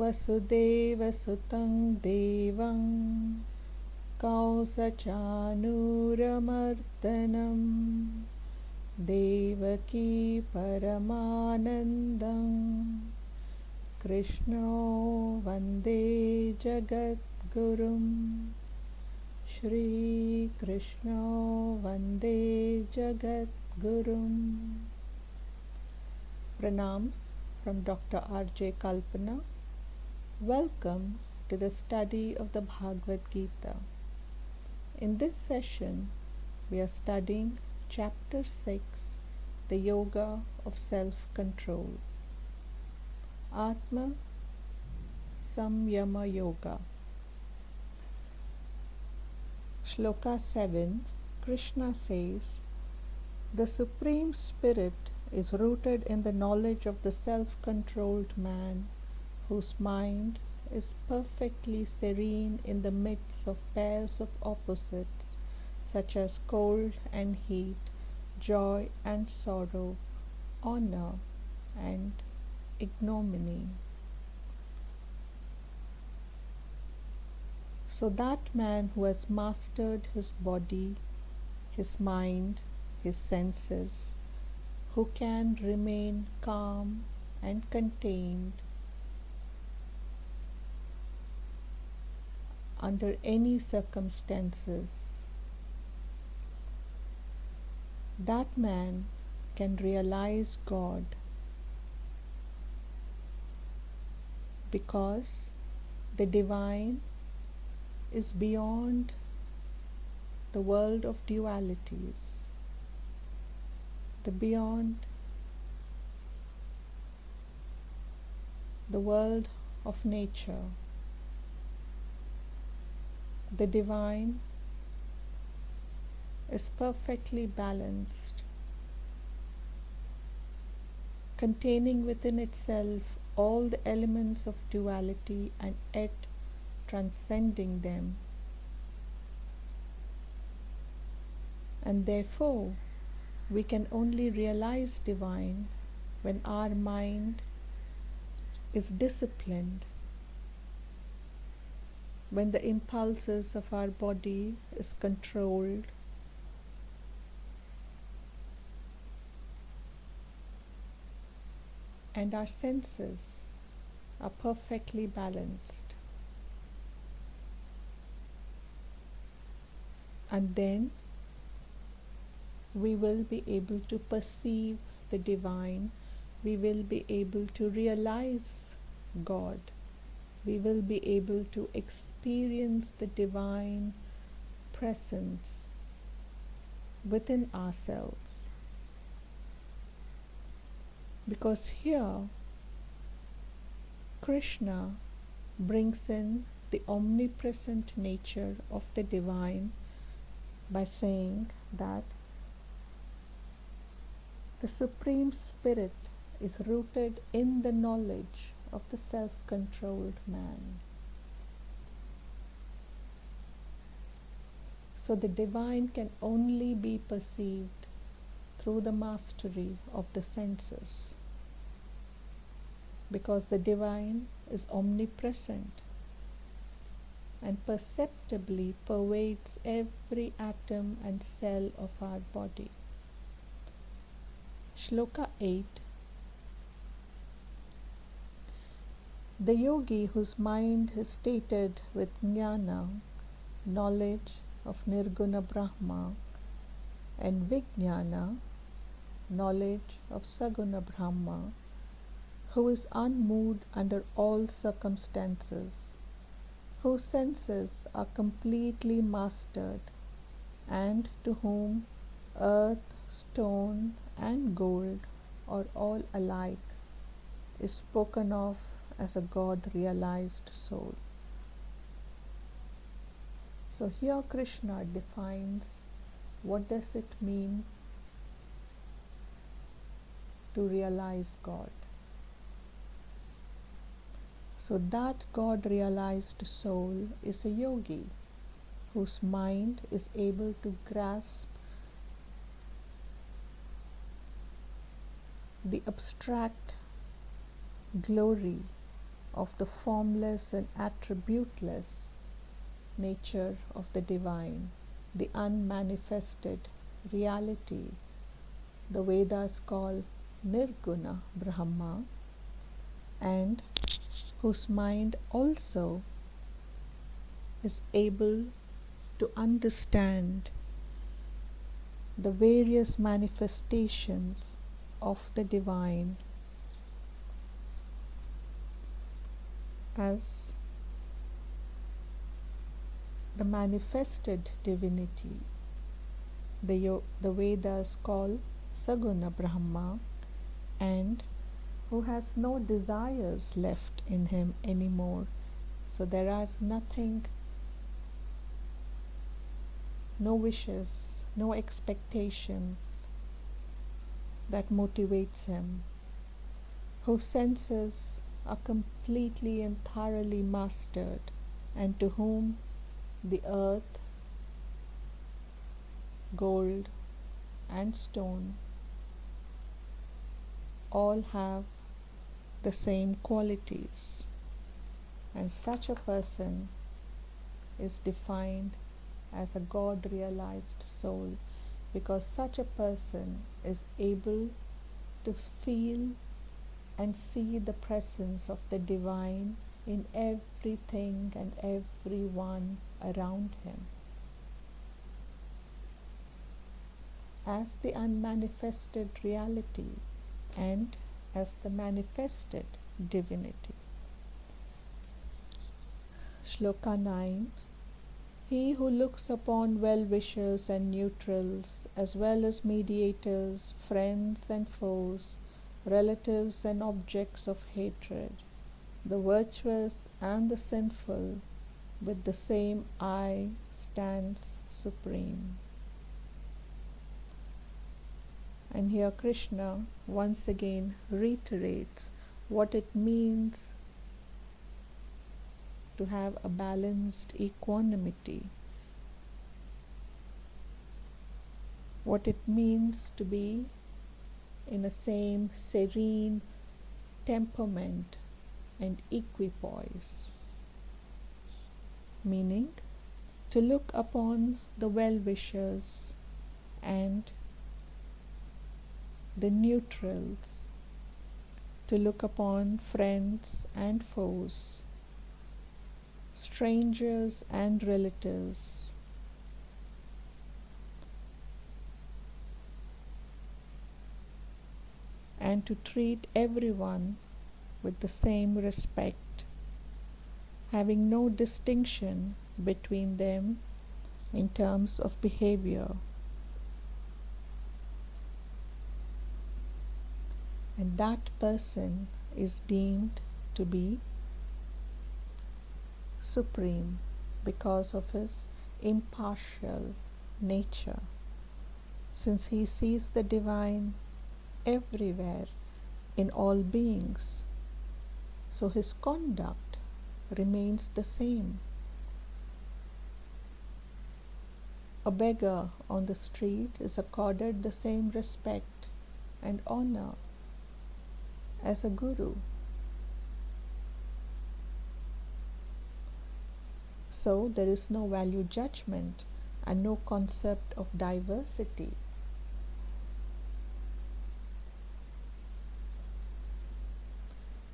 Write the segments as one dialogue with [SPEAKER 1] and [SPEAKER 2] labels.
[SPEAKER 1] वसुदेवसुतं देवं कंसचानूरमर्दनं देवकी परमानन्दं कृष्णो वन्दे जगद्गुरुं श्रीकृष्णो वन्दे जगद्गुरुं. Pranams from Dr. R.J. Kalpana. Welcome to the study of the Bhagavad Gita. In this session, we are studying Chapter 6, the Yoga of Self-Control. AtmaSamyamaYoga. Sloka 7, Krishna says, "The Supreme Spirit is rooted in the knowledge of the self-controlled man, whose mind is perfectly serene in the midst of pairs of opposites, such as cold and heat, joy and sorrow, honor and ignominy." So that man who has mastered his body, his mind, his senses, who can remain calm and contained under any circumstances, that man can realize God, because the divine is beyond the world of dualities, beyond the world of nature. The divine is perfectly balanced, containing within itself all the elements of duality and yet transcending them. And therefore, we can only realize divine when our mind is disciplined, when the impulses of our body is controlled, and our senses are perfectly balanced. And then we will be able to perceive the divine, we will be able to realize God, we will be able to experience the divine presence within ourselves. Because here Krishna brings in the omnipresent nature of the divine by saying that the Supreme Spirit is rooted in the knowledge of the self-controlled man. So the divine can only be perceived through the mastery of the senses, because the divine is omnipresent and perceptibly pervades every atom and cell of our body. Shloka 8. The yogi whose mind is stated with jnana, knowledge of nirguna Brahma, and vijnana, knowledge of saguna Brahma, who is unmoved under all circumstances, whose senses are completely mastered, and to whom earth, stone, and gold are all alike, is spoken of as a God-realized soul. So here Krishna defines what does it mean to realize God. So that God-realized soul is a yogi whose mind is able to grasp the abstract glory of the formless and attributeless nature of the divine, the unmanifested reality the Vedas call Nirguna Brahma, and whose mind also is able to understand the various manifestations of the divine as the manifested divinity the Vedas call Saguna Brahma, and who has no desires left in him anymore. So there are nothing, no wishes, no expectations that motivates him, whose senses are completely and thoroughly mastered, and to whom the earth, gold, and stone all have the same qualities. And such a person is defined as a God realized soul, because such a person is able to feel and see the presence of the divine in everything and everyone around him as the unmanifested reality and as the manifested divinity. Shloka 9. He who looks upon well-wishers and neutrals, as well as mediators, friends and foes, relatives and objects of hatred, the virtuous and the sinful, with the same eye stands supreme. And here Krishna once again reiterates what it means to have a balanced equanimity, what it means to be in a same serene temperament and equipoise, meaning to look upon the well-wishers and the neutrals, to look upon friends and foes, strangers and relatives, and to treat everyone with the same respect, having no distinction between them in terms of behavior. And that person is deemed to be supreme because of his impartial nature, since he sees the divine everywhere in all beings. So his conduct remains the same. A beggar on the street is accorded the same respect and honor as a guru. So there is no value judgment and no concept of diversity.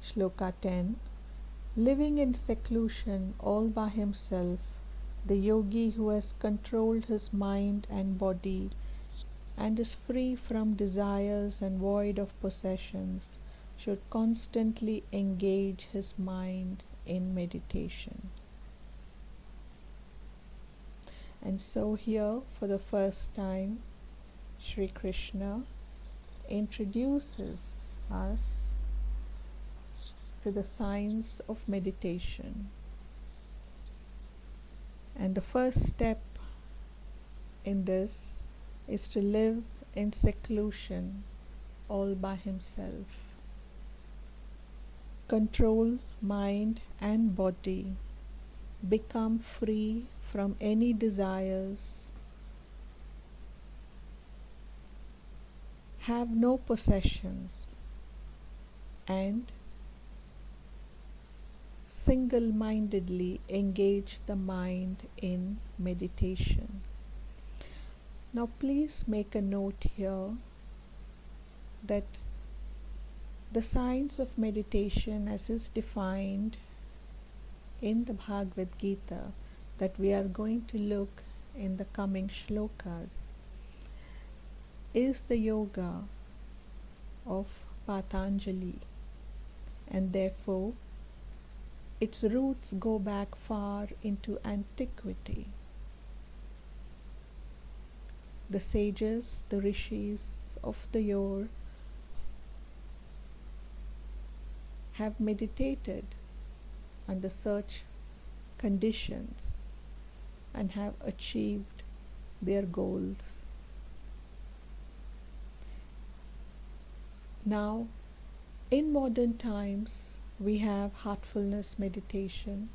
[SPEAKER 1] Shloka 10. Living in seclusion all by himself, the yogi who has controlled his mind and body and is free from desires and void of possessions should constantly engage his mind in meditation. And so here, for the first time, Sri Krishna introduces us to the science of meditation. And the first step in this is to live in seclusion all by himself. Control mind and body, become free from any desires, have no possessions, and single-mindedly engage the mind in meditation. Now please make a note here that the science of meditation as is defined in the Bhagavad Gita that we are going to look in the coming shlokas is the yoga of Patanjali, and therefore its roots go back far into antiquity. The sages, the rishis of the yore have meditated under such conditions and have achieved their goals. Now, in modern times, we have heartfulness meditation,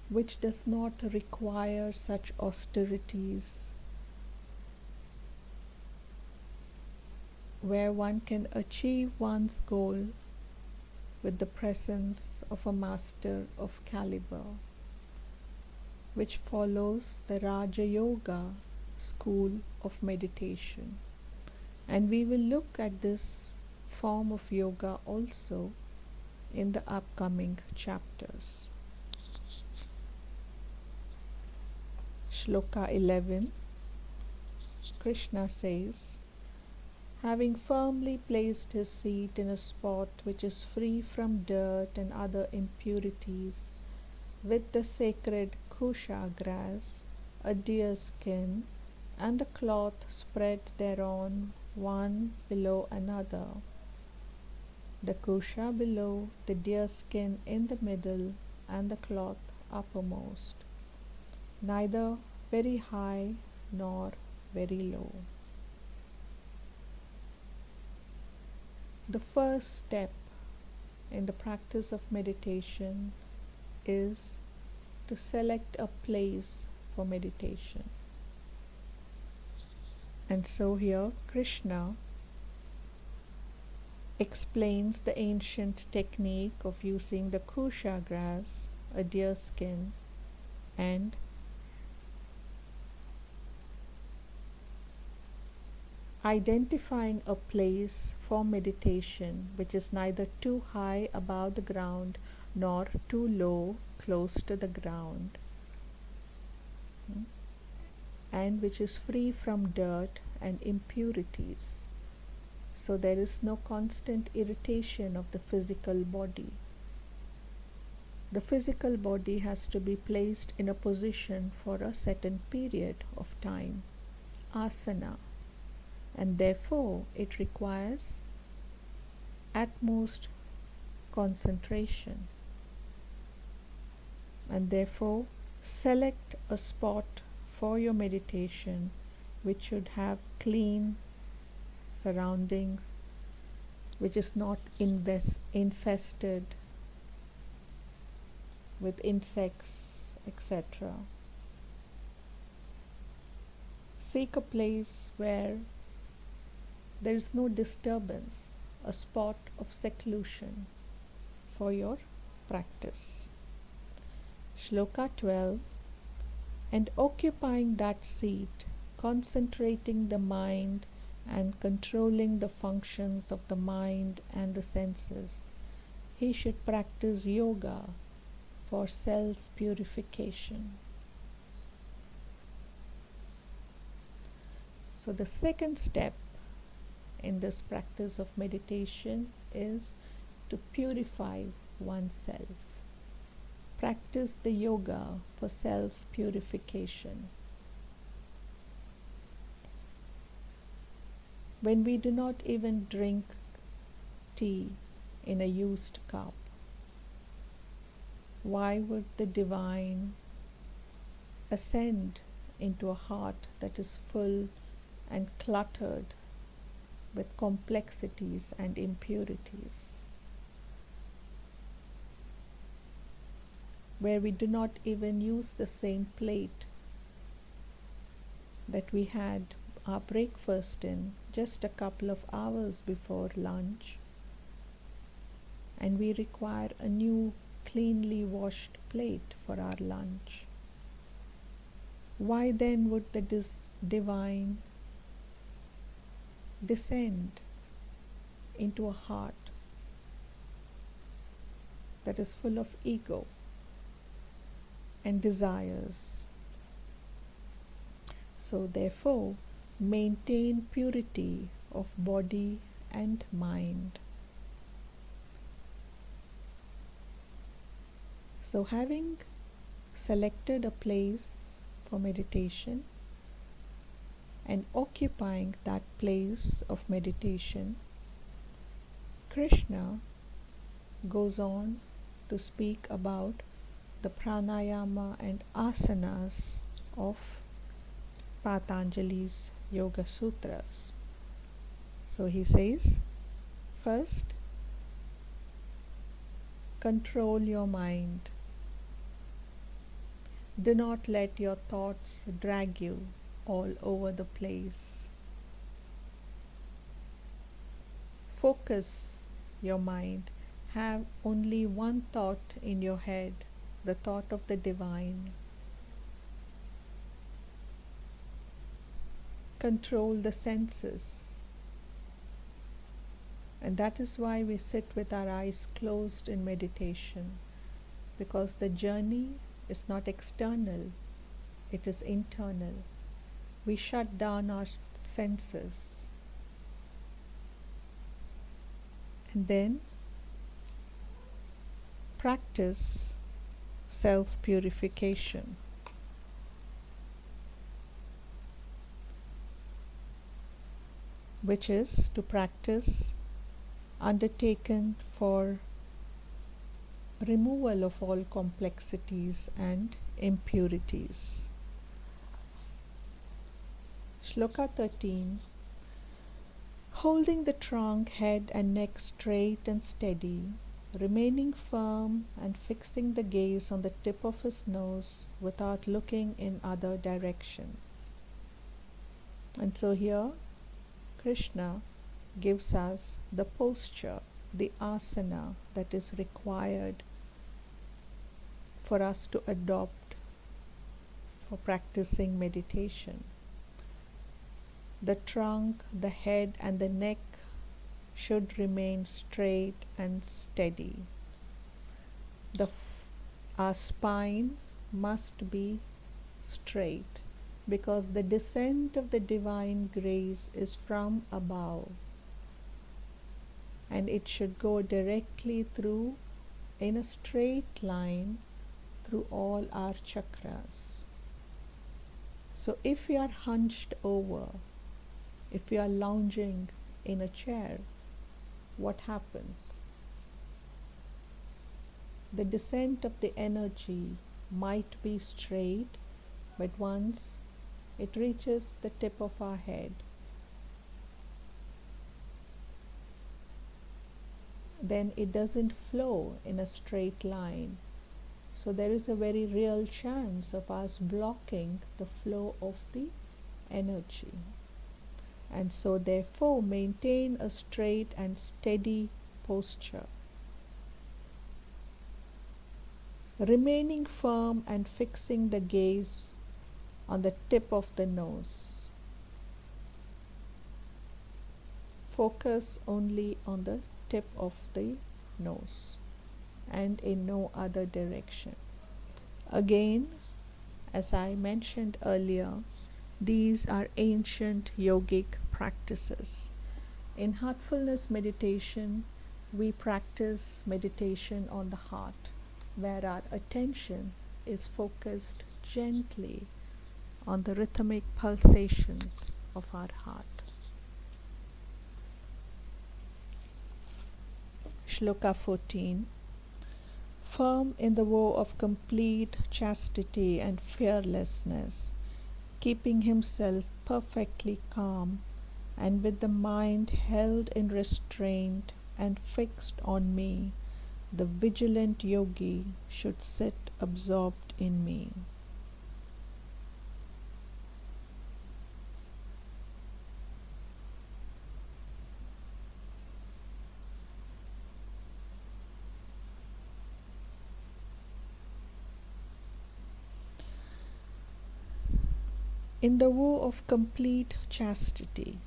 [SPEAKER 1] which does not require such austerities, where one can achieve one's goal with the presence of a master of caliber, which follows the Raja Yoga school of meditation. And we will look at this form of yoga also in the upcoming chapters. Shloka 11, Krishna says, having firmly placed his seat in a spot which is free from dirt and other impurities, with the sacred kusha grass, a deer skin, and a cloth spread thereon, one below another, the kusha below, the deer skin in the middle, and the cloth uppermost, neither very high nor very low. The first step in the practice of meditation is to select a place for meditation. And so here Krishna explains the ancient technique of using the kusha grass, a deer skin, and identifying a place for meditation which is neither too high above the ground nor too low close to the ground, and which is free from dirt and impurities. So there is no constant irritation of the physical body. The physical body has to be placed in a position for a certain period of time, asana, and therefore it requires utmost concentration. And therefore select a spot for your meditation which should have clean surroundings, which is not infested with insects, etc. Seek a place where there is no disturbance, a spot of seclusion for your practice. Shloka 12, and occupying that seat, concentrating the mind and controlling the functions of the mind and the senses, he should practice yoga for self-purification. So the second step in this practice of meditation is to purify oneself. Practice the yoga for self-purification. When we do not even drink tea in a used cup, why would the divine ascend into a heart that is full and cluttered with complexities and impurities, where we do not even use the same plate that we had our breakfast in just a couple of hours before lunch, and we require a new cleanly washed plate for our lunch. Why then would the divine descend into a heart that is full of ego and desires? So therefore, maintain purity of body and mind. So having selected a place for meditation and occupying that place of meditation, Krishna goes on to speak about the pranayama and asanas of Patanjali's Yoga Sutras. So he says, first, control your mind. Do not let your thoughts drag you all over the place. Focus your mind. Have only one thought in your head, the thought of the divine. Control the senses. And that is why we sit with our eyes closed in meditation, because the journey is not external, it is internal. We shut down our senses. And then practice self-purification. Which is to practice undertaken for removal of all complexities and impurities. Shloka 13. Holding the trunk, head and neck straight and steady, remaining firm and fixing the gaze on the tip of his nose without looking in other directions. And so here Krishna gives us the posture, the asana that is required for us to adopt for practicing meditation. The trunk, the head and the neck should remain straight and steady. Our spine must be straight, because the descent of the divine grace is from above, and it should go directly through, in a straight line, through all our chakras. So if you are hunched over, if you are lounging in a chair, what happens? The descent of the energy might be straight, but once it reaches the tip of our head, then it doesn't flow in a straight line. So there is a very real chance of us blocking the flow of the energy. And so therefore maintain a straight and steady posture, remaining firm and fixing the gaze on the tip of the nose. Focus only on the tip of the nose and in no other direction. Again, as I mentioned earlier, these are ancient yogic practices. In heartfulness meditation, we practice meditation on the heart, where our attention is focused gently on the rhythmic pulsations of our heart. Shloka 14. Firm in the vow of complete chastity and fearlessness, keeping himself perfectly calm and with the mind held in restraint and fixed on me, the vigilant yogi should sit absorbed in me. In the woe of complete chastity,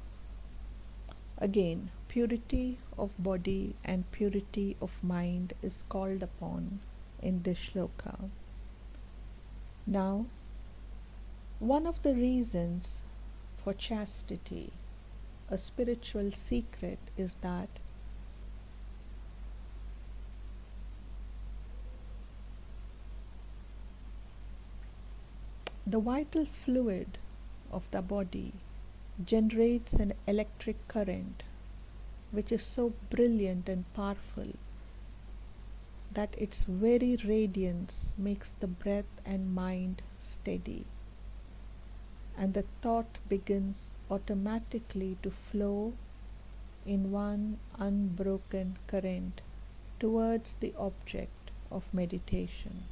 [SPEAKER 1] again, purity of body and purity of mind is called upon in this shloka. Now, one of the reasons for chastity, a spiritual secret, is that the vital fluid of the body generates an electric current which is so brilliant and powerful that its very radiance makes the breath and mind steady, and the thought begins automatically to flow in one unbroken current towards the object of meditation.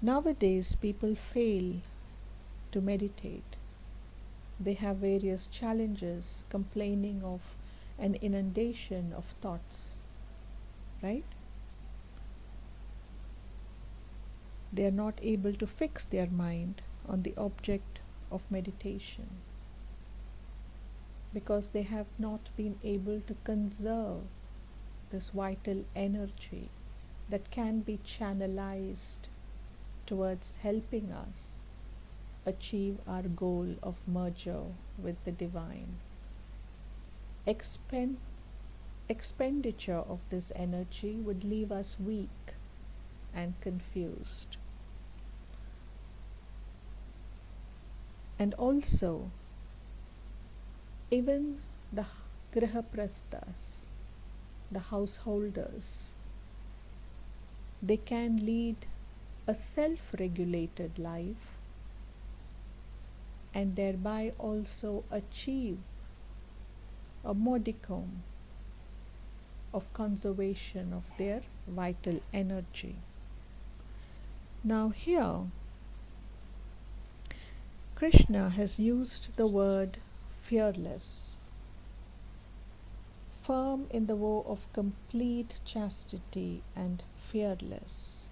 [SPEAKER 1] Nowadays, people fail to meditate. They have various challenges, complaining of an inundation of thoughts, right? They are not able to fix their mind on the object of meditation because they have not been able to conserve this vital energy that can be channelized towards helping us achieve our goal of merger with the divine. Expenditure of this energy would leave us weak and confused. And also, even the grihaprasthas, the householders, they can lead a self-regulated life and thereby also achieve a modicum of conservation of their vital energy. Now here, Krishna has used the word fearless, firm in the vow of complete chastity and fearless.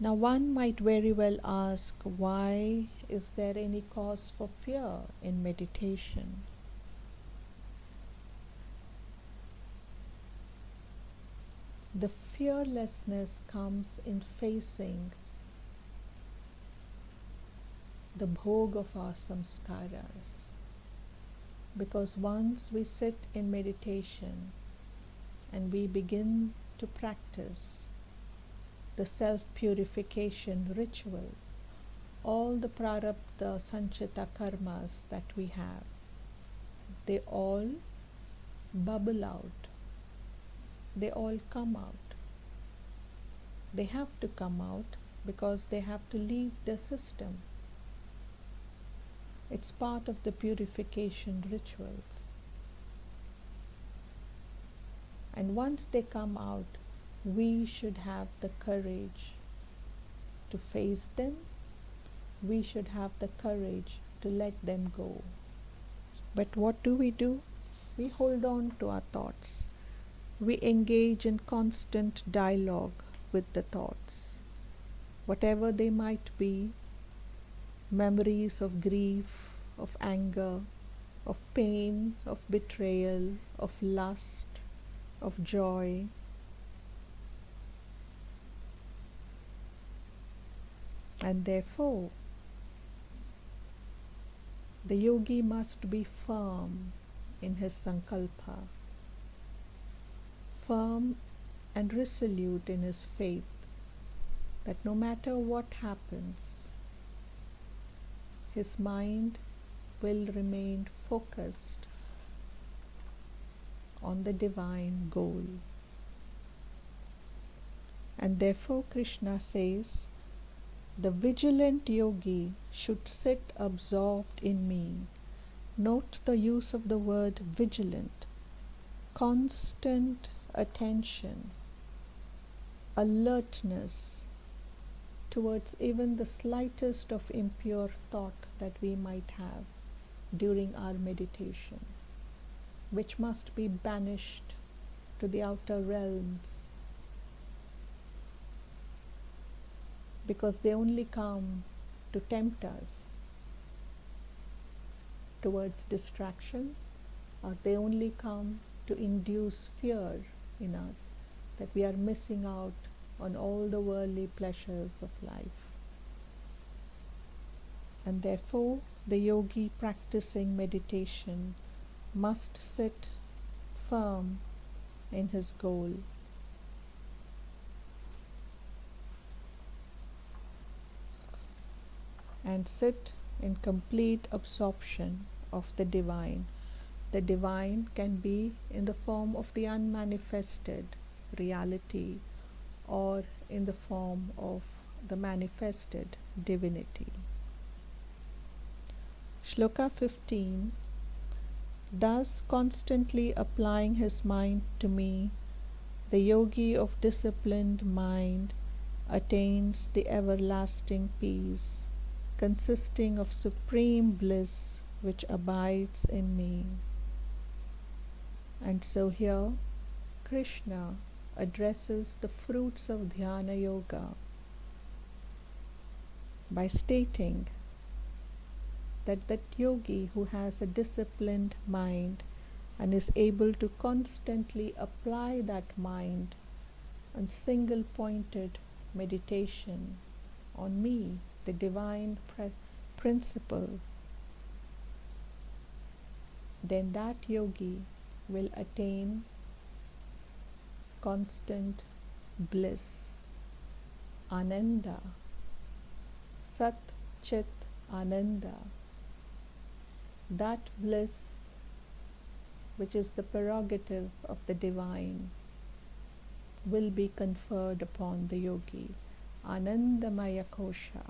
[SPEAKER 1] Now one might very well ask, why is there any cause for fear in meditation? The fearlessness comes in facing the bhog of our samskaras. Because once we sit in meditation and we begin to practice the self-purification rituals, all the prarabdha sanchita karmas that we have, they all bubble out. They all come out. They have to come out because they have to leave the system. It's part of the purification rituals. And once they come out, we should have the courage to face them. We should have the courage to let them go. But what do? We hold on to our thoughts. We engage in constant dialogue with the thoughts, whatever they might be, memories of grief, of anger, of pain, of betrayal, of lust, of joy. And therefore, the yogi must be firm in his sankalpa, firm and resolute in his faith that no matter what happens, his mind will remain focused on the divine goal. And therefore Krishna says, the vigilant yogi should sit absorbed in me. Note the use of the word vigilant. Constant attention, alertness towards even the slightest of impure thought that we might have during our meditation, which must be banished to the outer realms, because they only come to tempt us towards distractions, or they only come to induce fear in us that we are missing out on all the worldly pleasures of life. And therefore, the yogi practicing meditation must sit firm in his goal. And sit in complete absorption of the divine. The divine can be in the form of the unmanifested reality or in the form of the manifested divinity. Shloka 15. Thus constantly applying his mind to me, the yogi of disciplined mind attains the everlasting peace, consisting of supreme bliss which abides in me. And so here Krishna addresses the fruits of Dhyana Yoga by stating that yogi who has a disciplined mind and is able to constantly apply that mind on single-pointed meditation on me, the divine principle, then that yogi will attain constant bliss, ananda, sat chit ananda. That bliss which is the prerogative of the divine will be conferred upon the yogi. Anandamaya kosha.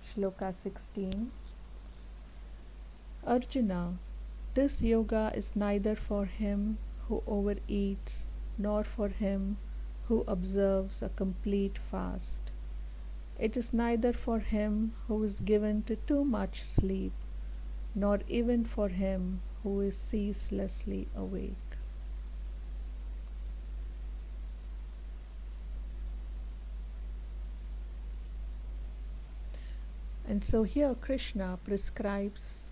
[SPEAKER 1] Shloka 16. Arjuna, this yoga is neither for him who overeats nor for him who observes a complete fast. It is neither for him who is given to too much sleep, nor even for him who is ceaselessly awake. And so here Krishna prescribes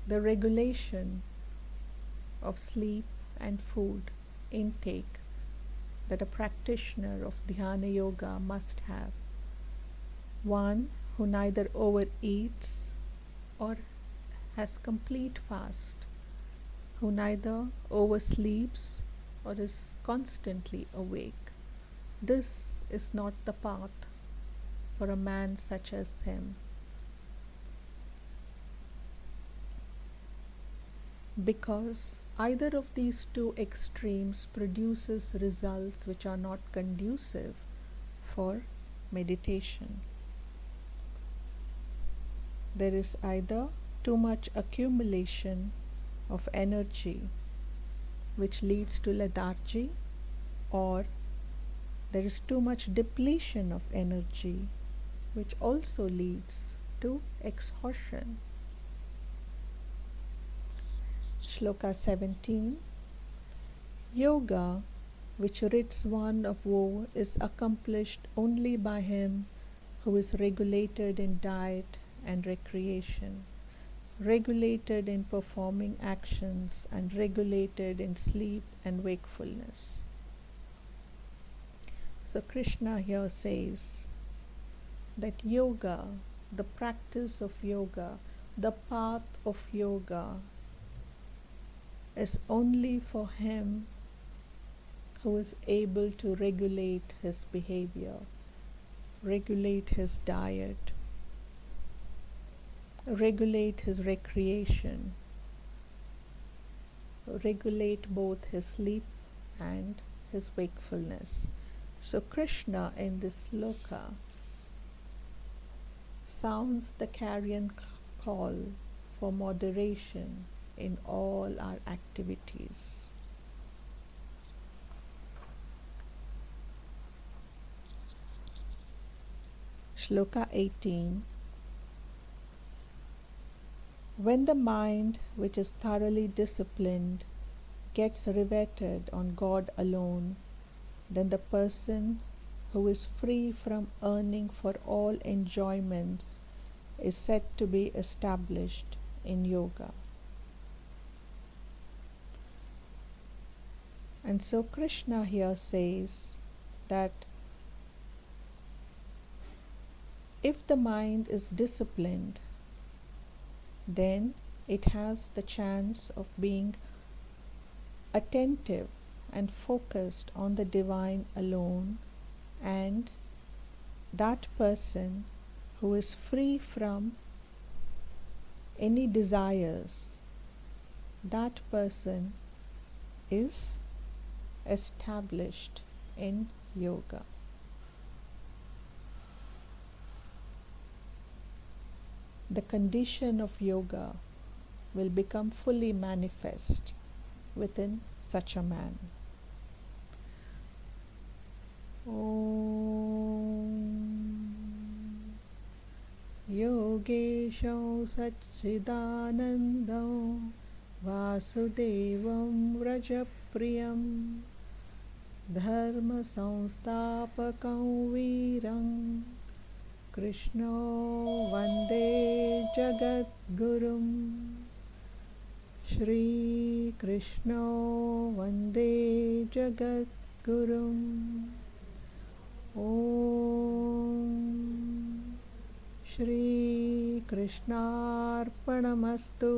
[SPEAKER 1] the regulation of sleep and food intake that a practitioner of Dhyana Yoga must have. One who neither overeats or has complete fast, who neither oversleeps or is constantly awake. This is not the path for a man such as him. Because either of these two extremes produces results which are not conducive for meditation. There is either too much accumulation of energy which leads to lethargy, or there is too much depletion of energy which also leads to exhaustion. Shloka 17. Yoga, which rids one of woe, is accomplished only by him who is regulated in diet and recreation, regulated in performing actions, and regulated in sleep and wakefulness. So Krishna here says that yoga, the practice of yoga, the path of yoga, is only for him who is able to regulate his behavior, regulate his diet, regulate his recreation, regulate both his sleep and his wakefulness. So Krishna in this sloka sounds the carrion call for moderation in all our activities. Shloka 18. When the mind, which is thoroughly disciplined, gets riveted on God alone, then the person who is free from earning for all enjoyments is said to be established in yoga. And so Krishna here says that if the mind is disciplined, then it has the chance of being attentive and focused on the divine alone, and that person who is free from any desires, that person is established in yoga. The condition of yoga will become fully manifest within such a man. Om Yogesho Satchidanandam Vasudevam Vrajapriyam Dharma Samstapakam Viram Krishno Vande Jagat Gurum. Shri Krishno Vande Jagat Gurum. Om Shri Krishnarpanamastu.